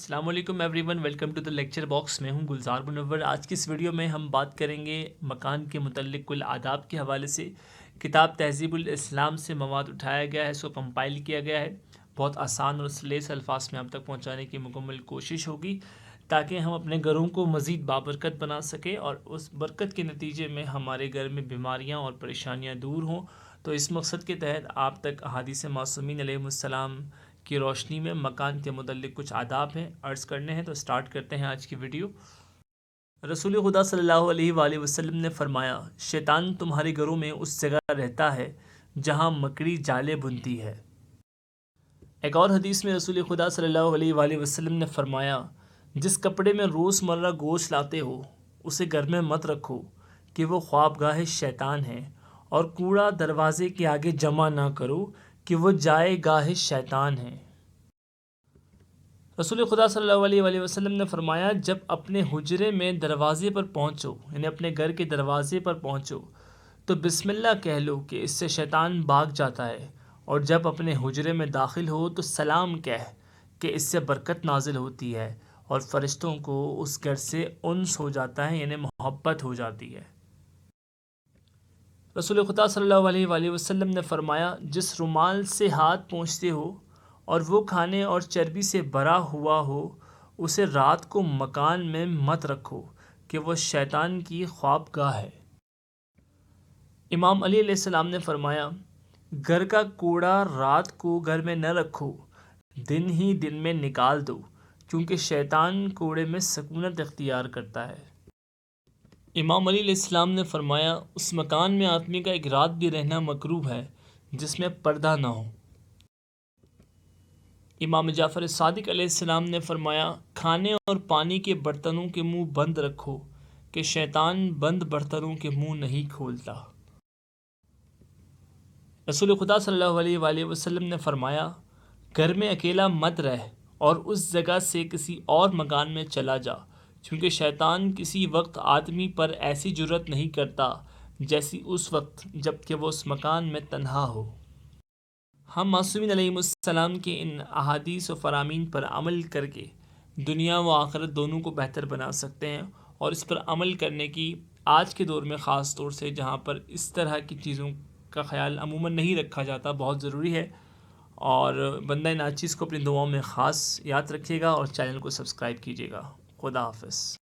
السلام علیکم everyone, welcome to the lecture box. میں ہوں گلزار منور۔ آج کی اس ویڈیو میں ہم بات کریں گے مکان کے متعلق کل آداب کے حوالے سے۔ کتاب تہذیب الاسلام سے مواد اٹھایا گیا ہے، اس کو کمپائل کیا گیا ہے۔ بہت آسان اور سلیس الفاظ میں آپ تک پہنچانے کی مکمل کوشش ہوگی تاکہ ہم اپنے گھروں کو مزید بابرکت بنا سکیں اور اس برکت کے نتیجے میں ہمارے گھر میں بیماریاں اور پریشانیاں دور ہوں۔ تو اس مقصد کے تحت آپ تک احادیث معصومین علیہ السلام کی روشنی میں مکان کے متعلق کچھ آداب ہیں عرض کرنے ہیں۔ تو سٹارٹ کرتے ہیں آج کی ویڈیو۔ رسول خدا صلی اللہ علیہ وآلہ وسلم نے فرمایا، شیطان تمہارے گھروں میں اس جگہ رہتا ہے جہاں مکڑی جالے بنتی ہے۔ ایک اور حدیث میں رسول خدا صلی اللہ علیہ وآلہ وسلم نے فرمایا، جس کپڑے میں روزمرہ گوشت لاتے ہو اسے گھر میں مت رکھو کہ وہ خوابگاہ شیطان ہے، اور کوڑا دروازے کے آگے جمع نہ کرو کہ وہ جائے گاہ شیطان ہے۔ رسول خدا صلی اللہ علیہ وآلہ وسلم نے فرمایا، جب اپنے حجرے میں دروازے پر پہنچو، یعنی اپنے گھر کے دروازے پر پہنچو تو بسم اللہ کہہ لو کہ اس سے شیطان بھاگ جاتا ہے، اور جب اپنے حجرے میں داخل ہو تو سلام کہہ کہ اس سے برکت نازل ہوتی ہے اور فرشتوں کو اس گھر سے انس ہو جاتا ہے، یعنی محبت ہو جاتی ہے۔ رسول خدا صلی اللہ علیہ وآلہ وسلم نے فرمایا، جس رومال سے ہاتھ پوچھتے ہو اور وہ کھانے اور چربی سے بھرا ہوا ہو، اسے رات کو مکان میں مت رکھو کہ وہ شیطان کی خوابگاہ ہے۔ امام علی علیہ السلام نے فرمایا، گھر کا کوڑا رات کو گھر میں نہ رکھو، دن ہی دن میں نکال دو، کیونکہ شیطان کوڑے میں سکونت اختیار کرتا ہے۔ امام علی علیہ السلام نے فرمایا، اس مکان میں آدمی کا ایک رات بھی رہنا مکروہ ہے جس میں پردہ نہ ہو۔ امام جعفر صادق علیہ السلام نے فرمایا، کھانے اور پانی کے برتنوں کے منہ بند رکھو کہ شیطان بند برتنوں کے منہ نہیں کھولتا۔ رسول خدا صلی اللہ علیہ وآلہ وسلم نے فرمایا، گھر میں اکیلا مت رہ اور اس جگہ سے کسی اور مکان میں چلا جا، کیونکہ شیطان کسی وقت آدمی پر ایسی جرأت نہیں کرتا جیسی اس وقت جب کہ وہ اس مکان میں تنہا ہو۔ ہم معصومین علیہ السلام کے ان احادیث و فرامین پر عمل کر کے دنیا و آخرت دونوں کو بہتر بنا سکتے ہیں، اور اس پر عمل کرنے کی آج کے دور میں خاص طور سے جہاں پر اس طرح کی چیزوں کا خیال عموماً نہیں رکھا جاتا، بہت ضروری ہے۔ اور بندہ ناچیز کو اپنی دعاؤں میں خاص یاد رکھیے گا اور چینل کو سبسکرائب کیجیے گا۔ خدا حافظ۔